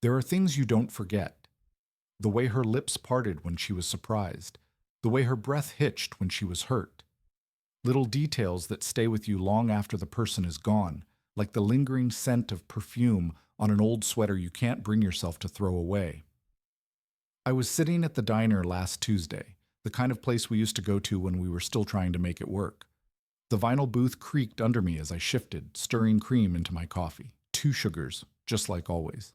There are things you don't forget. The way her lips parted when she was surprised. The way her breath hitched when she was hurt. Little details that stay with you long after the person is gone, like the lingering scent of perfume on an old sweater you can't bring yourself to throw away. I was sitting at the diner last Tuesday, the kind of place we used to go to when we were still trying to make it work. The vinyl booth creaked under me as I shifted, stirring cream into my coffee. 2 sugars, just like always.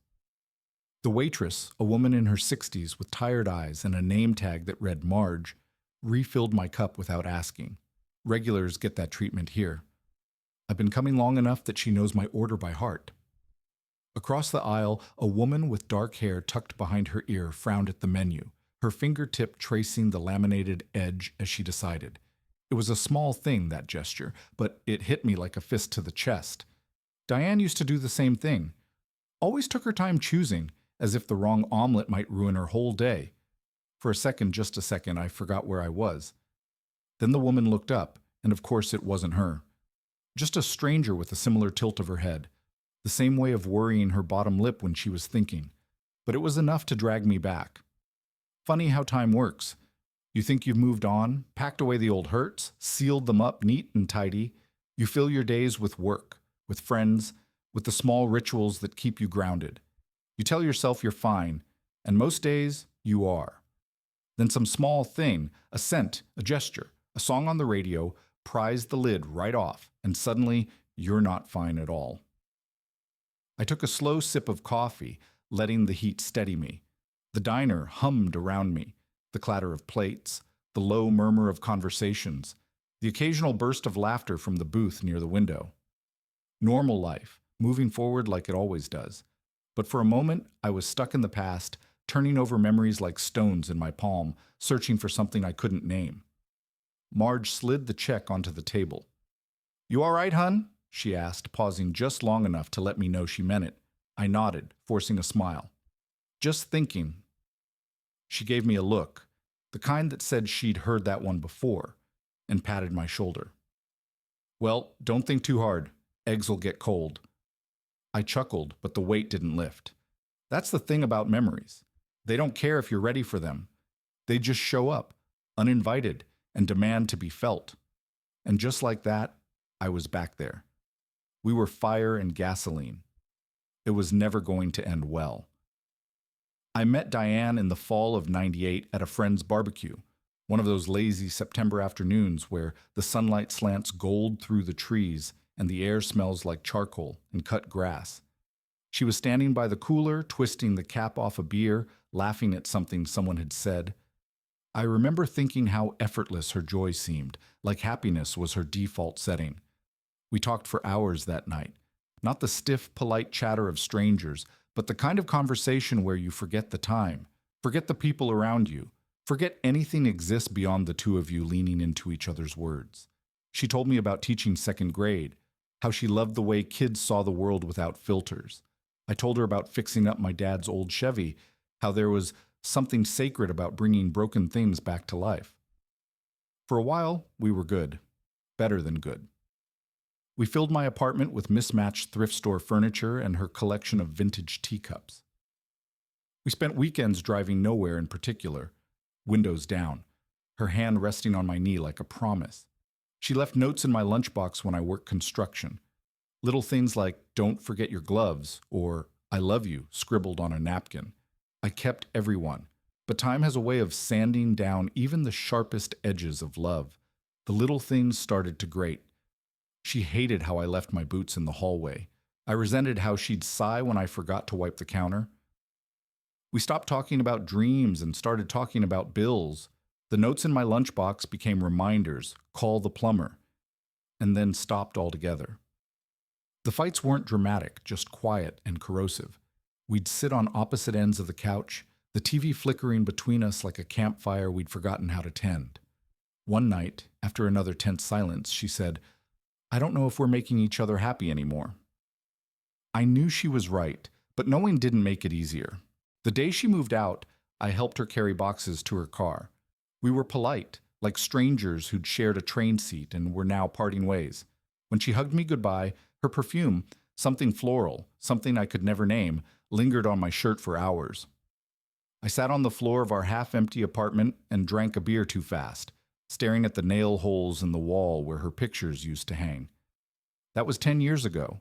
The waitress, a woman in her 60s with tired eyes and a name tag that read Marge, refilled my cup without asking. Regulars get that treatment here. I've been coming long enough that she knows my order by heart. Across the aisle, a woman with dark hair tucked behind her ear frowned at the menu, her fingertip tracing the laminated edge as she decided. It was a small thing, that gesture, but it hit me like a fist to the chest. Diane used to do the same thing. Always took her time choosing, as if the wrong omelet might ruin her whole day. For just a second, I forgot where I was. Then the woman looked up, and of course it wasn't her. Just a stranger with a similar tilt of her head, the same way of worrying her bottom lip when she was thinking. But it was enough to drag me back. Funny how time works. You think you've moved on, packed away the old hurts, sealed them up neat and tidy. You fill your days with work, with friends, with the small rituals that keep you grounded. You tell yourself you're fine, and most days you are. Then some small thing, a scent, a gesture, a song on the radio, pries the lid right off, and suddenly you're not fine at all. I took a slow sip of coffee, letting the heat steady me. The diner hummed around me, the clatter of plates, the low murmur of conversations, the occasional burst of laughter from the booth near the window. Normal life, moving forward like it always does. But for a moment, I was stuck in the past, turning over memories like stones in my palm, searching for something I couldn't name. Marge slid the check onto the table. "You all right, hun?" she asked, pausing just long enough to let me know she meant it. I nodded, forcing a smile. "Just thinking." She gave me a look, the kind that said she'd heard that one before, and patted my shoulder. "Well, don't think too hard. Eggs will get cold." I chuckled, but the weight didn't lift. That's the thing about memories. They don't care if you're ready for them. They just show up, uninvited, and demand to be felt. And just like that, I was back there. We were fire and gasoline. It was never going to end well. I met Diane in the fall of '98 at a friend's barbecue, one of those lazy September afternoons where the sunlight slants gold through the trees and the air smells like charcoal and cut grass. She was standing by the cooler, twisting the cap off a beer, laughing at something someone had said. I remember thinking how effortless her joy seemed, like happiness was her default setting. We talked for hours that night. Not the stiff, polite chatter of strangers, but the kind of conversation where you forget the time, forget the people around you, forget anything exists beyond the two of you leaning into each other's words. She told me about teaching second grade, how she loved the way kids saw the world without filters. I told her about fixing up my dad's old Chevy, how there was something sacred about bringing broken things back to life. For a while, we were good. Better than good. We filled my apartment with mismatched thrift store furniture and her collection of vintage teacups. We spent weekends driving nowhere in particular, windows down, her hand resting on my knee like a promise. She left notes in my lunchbox when I worked construction. Little things like, "Don't forget your gloves," or "I love you," scribbled on a napkin. I kept every one, but time has a way of sanding down even the sharpest edges of love. The little things started to grate. She hated how I left my boots in the hallway. I resented how she'd sigh when I forgot to wipe the counter. We stopped talking about dreams and started talking about bills. The notes in my lunchbox became reminders, "Call the plumber," and then stopped altogether. The fights weren't dramatic, just quiet and corrosive. We'd sit on opposite ends of the couch, the TV flickering between us like a campfire we'd forgotten how to tend. One night, after another tense silence, she said, "I don't know if we're making each other happy anymore." I knew she was right, but knowing didn't make it easier. The day she moved out, I helped her carry boxes to her car. We were polite, like strangers who'd shared a train seat and were now parting ways. When she hugged me goodbye, her perfume, something floral, something I could never name, lingered on my shirt for hours. I sat on the floor of our half-empty apartment and drank a beer too fast, staring at the nail holes in the wall where her pictures used to hang. That was 10 years ago.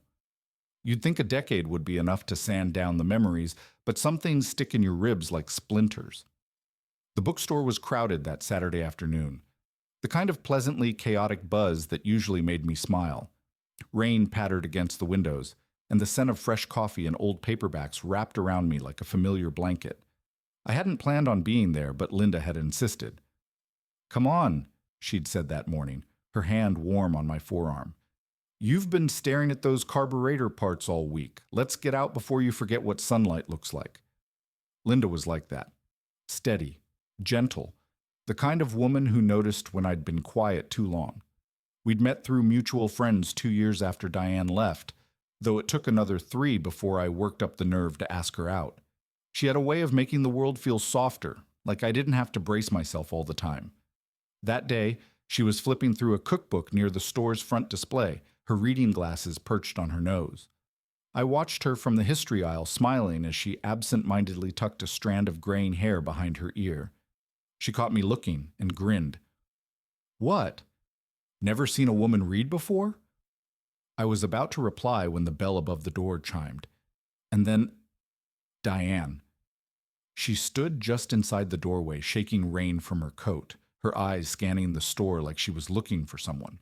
You'd think a decade would be enough to sand down the memories, but some things stick in your ribs like splinters. The bookstore was crowded that Saturday afternoon, the kind of pleasantly chaotic buzz that usually made me smile. Rain pattered against the windows, and the scent of fresh coffee and old paperbacks wrapped around me like a familiar blanket. I hadn't planned on being there, but Linda had insisted. "Come on," she'd said that morning, her hand warm on my forearm. "You've been staring at those carburetor parts all week. Let's get out before you forget what sunlight looks like." Linda was like that. Steady, gentle, the kind of woman who noticed when I'd been quiet too long. We'd met through mutual friends 2 years after Diane left, though it took another 3 before I worked up the nerve to ask her out. She had a way of making the world feel softer, like I didn't have to brace myself all the time. That day, she was flipping through a cookbook near the store's front display, her reading glasses perched on her nose. I watched her from the history aisle, smiling as she absent-mindedly tucked a strand of graying hair behind her ear. She caught me looking and grinned. "What? Never seen a woman read before?" I was about to reply when the bell above the door chimed. And then, Diane. She stood just inside the doorway, shaking rain from her coat, her eyes scanning the store like she was looking for someone.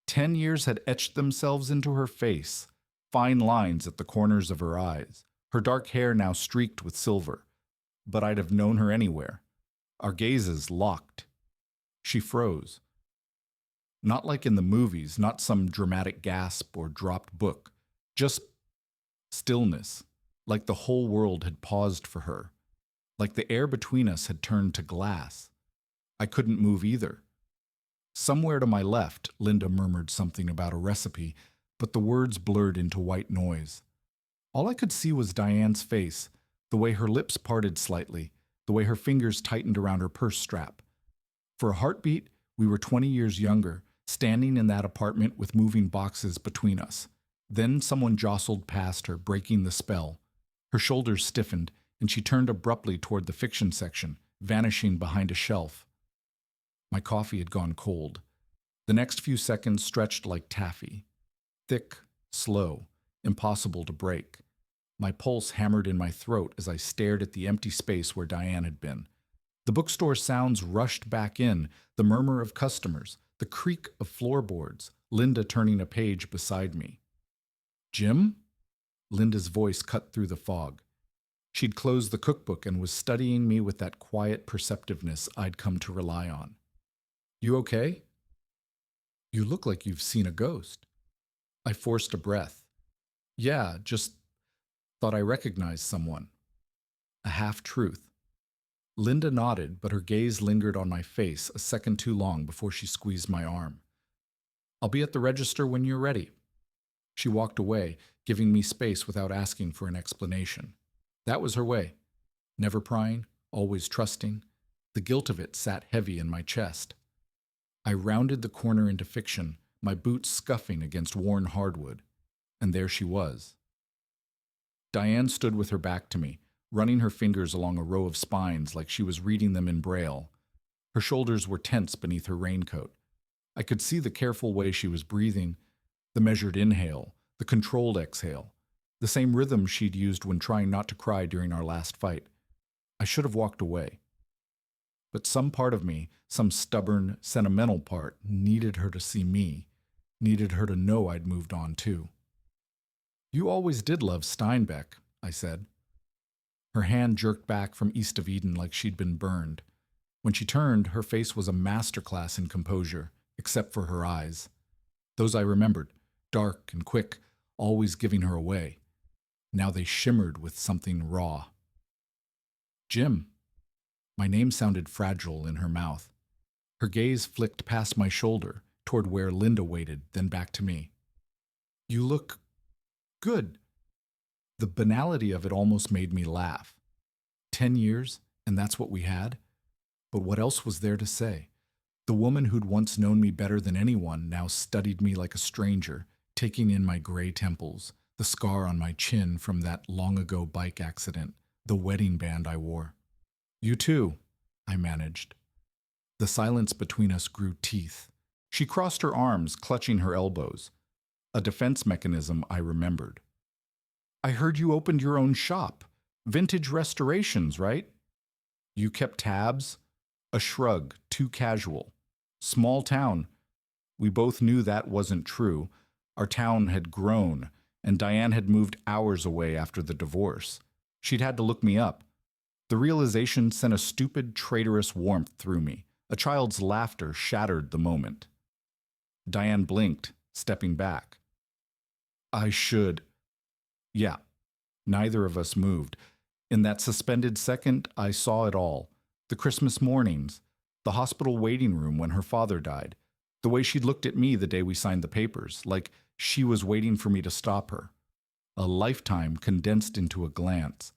10 years had etched themselves into her face, fine lines at the corners of her eyes, her dark hair now streaked with silver. But I'd have known her anywhere. Our gazes locked. She froze. Not like in the movies, not some dramatic gasp or dropped book. Just stillness, like the whole world had paused for her. Like the air between us had turned to glass. I couldn't move either. Somewhere to my left, Linda murmured something about a recipe, but the words blurred into white noise. All I could see was Diane's face, the way her lips parted slightly, the way her fingers tightened around her purse strap. For a heartbeat, we were 20 years younger, standing in that apartment with moving boxes between us. Then someone jostled past her, breaking the spell. Her shoulders stiffened, and she turned abruptly toward the fiction section, vanishing behind a shelf. My coffee had gone cold. The next few seconds stretched like taffy. Thick, slow, impossible to break. My pulse hammered in my throat as I stared at the empty space where Diane had been. The bookstore sounds rushed back in, the murmur of customers, the creak of floorboards, Linda turning a page beside me. "Jim?" Linda's voice cut through the fog. She'd closed the cookbook and was studying me with that quiet perceptiveness I'd come to rely on. "You okay?" "You look like you've seen a ghost." I forced a breath. "Yeah, just thought I recognized someone." A half-truth. Linda nodded, but her gaze lingered on my face a second too long before she squeezed my arm. "I'll be at the register when you're ready." She walked away, giving me space without asking for an explanation. That was her way. Never prying, always trusting. The guilt of it sat heavy in my chest. I rounded the corner into fiction, my boots scuffing against worn hardwood. And there she was. Diane stood with her back to me, running her fingers along a row of spines like she was reading them in Braille. Her shoulders were tense beneath her raincoat. I could see the careful way she was breathing, the measured inhale, the controlled exhale, the same rhythm she'd used when trying not to cry during our last fight. I should have walked away. But some part of me, some stubborn, sentimental part, needed her to see me, needed her to know I'd moved on too. "You always did love Steinbeck," I said. Her hand jerked back from East of Eden like she'd been burned. When she turned, her face was a masterclass in composure, except for her eyes. Those I remembered, dark and quick, always giving her away. Now they shimmered with something raw. "Jim." My name sounded fragile in her mouth. Her gaze flicked past my shoulder, toward where Linda waited, then back to me. "You look good." The banality of it almost made me laugh. 10 years, and that's what we had? But what else was there to say? The woman who'd once known me better than anyone now studied me like a stranger, taking in my gray temples, the scar on my chin from that long-ago bike accident, the wedding band I wore. You too, I managed. The silence between us grew teeth. She crossed her arms, clutching her elbows. A defense mechanism I remembered. I heard you opened your own shop. Vintage restorations, right? You kept tabs? A shrug, too casual. Small town. We both knew that wasn't true. Our town had grown, and Diane had moved hours away after the divorce. She'd had to look me up. The realization sent a stupid, traitorous warmth through me. A child's laughter shattered the moment. Diane blinked, stepping back. I should. Yeah. Neither of us moved. In that suspended second, I saw it all. The Christmas mornings, the hospital waiting room when her father died, the way she'd looked at me the day we signed the papers, like she was waiting for me to stop her. A lifetime condensed into a glance.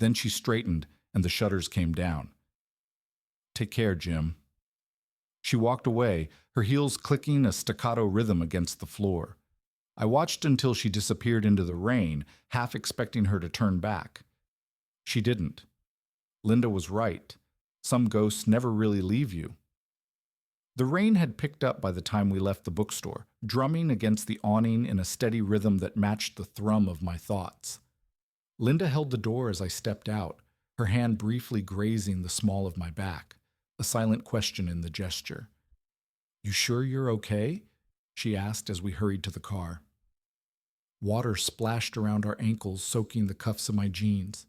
Then she straightened, and the shutters came down. Take care, Jim. She walked away, her heels clicking a staccato rhythm against the floor. I watched until she disappeared into the rain, half expecting her to turn back. She didn't. Linda was right. Some ghosts never really leave you. The rain had picked up by the time we left the bookstore, drumming against the awning in a steady rhythm that matched the thrum of my thoughts. Linda held the door as I stepped out, her hand briefly grazing the small of my back, a silent question in the gesture. You sure you're okay? She asked as we hurried to the car. Water splashed around our ankles, soaking the cuffs of my jeans.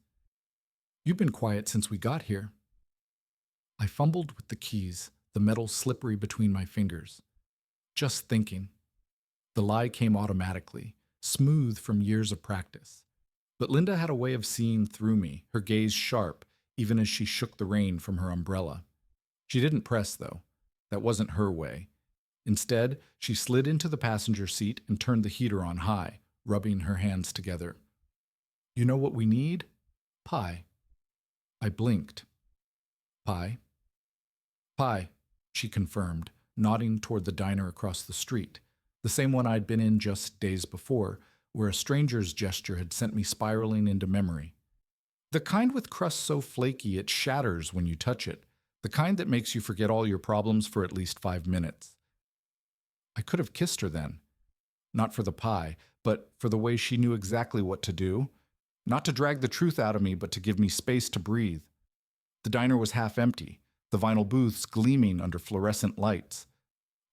You've been quiet since we got here. I fumbled with the keys, the metal slippery between my fingers. Just thinking. The lie came automatically, smooth from years of practice. But Linda had a way of seeing through me, her gaze sharp, even as she shook the rain from her umbrella. She didn't press, though. That wasn't her way. Instead, she slid into the passenger seat and turned the heater on high, rubbing her hands together. You know what we need? Pie. I blinked. Pie? Pie, she confirmed, nodding toward the diner across the street, the same one I'd been in just days before, where a stranger's gesture had sent me spiraling into memory. The kind with crust so flaky it shatters when you touch it, the kind that makes you forget all your problems for at least 5 minutes. I could have kissed her then. Not for the pie, but for the way she knew exactly what to do. Not to drag the truth out of me, but to give me space to breathe. The diner was half empty, the vinyl booths gleaming under fluorescent lights.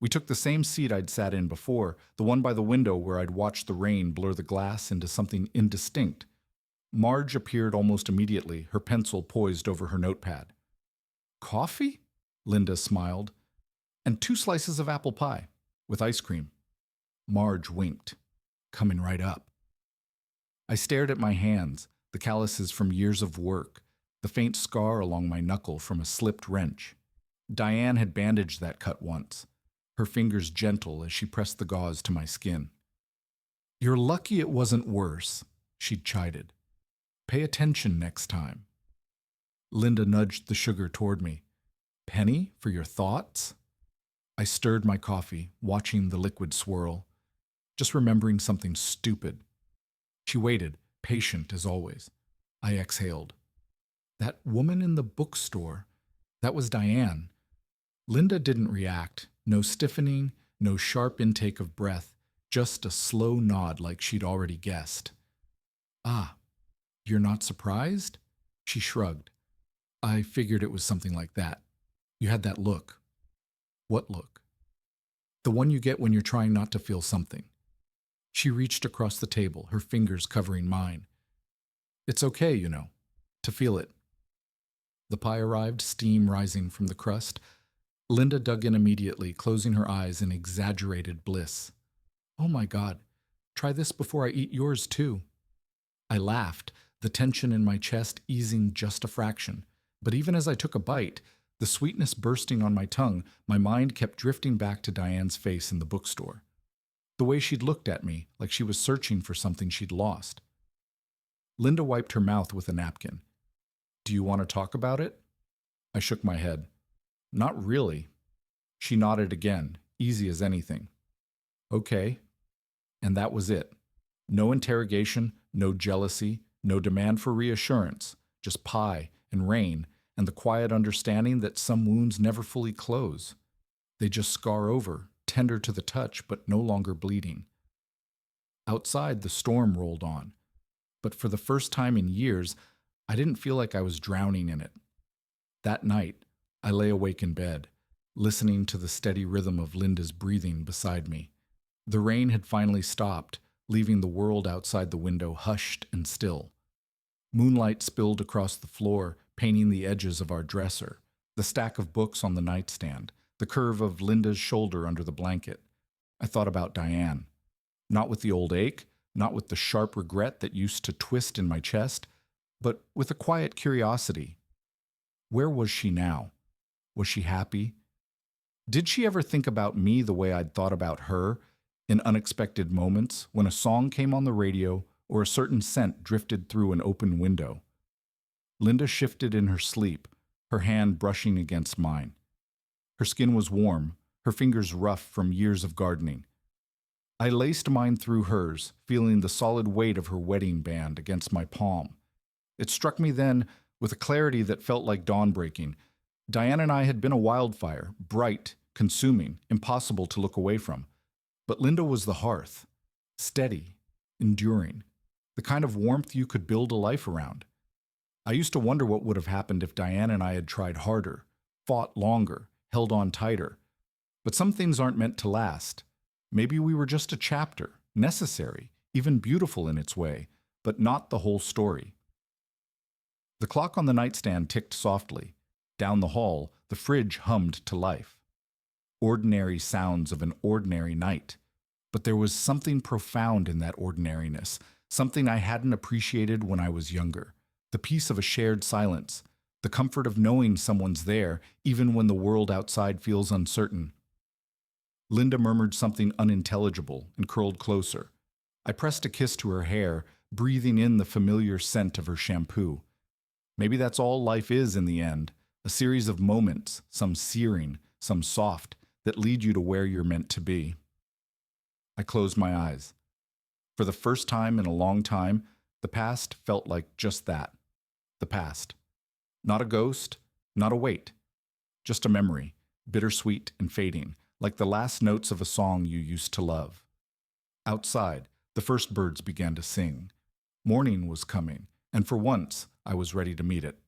We took the same seat I'd sat in before, the one by the window where I'd watched the rain blur the glass into something indistinct. Marge appeared almost immediately, her pencil poised over her notepad. Coffee? Linda smiled. And 2 slices of apple pie, with ice cream. Marge winked. Coming right up. I stared at my hands, the calluses from years of work, the faint scar along my knuckle from a slipped wrench. Diane had bandaged that cut once, her fingers gentle as she pressed the gauze to my skin. You're lucky it wasn't worse, she'd chided. Pay attention next time. Linda nudged the sugar toward me. Penny, for your thoughts? I stirred my coffee, watching the liquid swirl, just remembering something stupid. She waited, patient as always. I exhaled. That woman in the bookstore, that was Diane. Linda didn't react, no stiffening, no sharp intake of breath, just a slow nod like she'd already guessed. Ah, you're not surprised? She shrugged. I figured it was something like that. You had that look. What look? The one you get when you're trying not to feel something. She reached across the table, her fingers covering mine. It's okay, you know, to feel it. The pie arrived, steam rising from the crust. Linda dug in immediately, closing her eyes in exaggerated bliss. Oh my God, try this before I eat yours too. I laughed, the tension in my chest easing just a fraction. But even as I took a bite, the sweetness bursting on my tongue, my mind kept drifting back to Diane's face in the bookstore. The way she'd looked at me, like she was searching for something she'd lost. Linda wiped her mouth with a napkin. Do you want to talk about it? I shook my head. Not really. She nodded again, easy as anything. Okay. And that was it. No interrogation, no jealousy, no demand for reassurance, just pie and rain and the quiet understanding that some wounds never fully close. They just scar over, tender to the touch, but no longer bleeding. Outside, the storm rolled on, but for the first time in years, I didn't feel like I was drowning in it. That night, I lay awake in bed, listening to the steady rhythm of Linda's breathing beside me. The rain had finally stopped, leaving the world outside the window hushed and still. Moonlight spilled across the floor, painting the edges of our dresser, the stack of books on the nightstand, the curve of Linda's shoulder under the blanket. I thought about Diane. Not with the old ache, not with the sharp regret that used to twist in my chest, but with a quiet curiosity. Where was she now? Was she happy? Did she ever think about me the way I'd thought about her, in unexpected moments when a song came on the radio or a certain scent drifted through an open window? Linda shifted in her sleep, her hand brushing against mine. Her skin was warm, her fingers rough from years of gardening. I laced mine through hers, feeling the solid weight of her wedding band against my palm. It struck me then, with a clarity that felt like dawn breaking. Diane and I had been a wildfire, bright, consuming, impossible to look away from. But Linda was the hearth, steady, enduring, the kind of warmth you could build a life around. I used to wonder what would have happened if Diane and I had tried harder, fought longer, held on tighter. But some things aren't meant to last. Maybe we were just a chapter, necessary, even beautiful in its way, but not the whole story. The clock on the nightstand ticked softly. Down the hall, the fridge hummed to life. Ordinary sounds of an ordinary night. But there was something profound in that ordinariness, something I hadn't appreciated when I was younger. The peace of a shared silence, the comfort of knowing someone's there, even when the world outside feels uncertain. Linda murmured something unintelligible and curled closer. I pressed a kiss to her hair, breathing in the familiar scent of her shampoo. Maybe that's all life is in the end, a series of moments, some searing, some soft, that lead you to where you're meant to be. I closed my eyes. For the first time in a long time, the past felt like just that. The past. Not a ghost, not a weight. Just a memory, bittersweet and fading, like the last notes of a song you used to love. Outside, the first birds began to sing. Morning was coming, and for once, I was ready to meet it.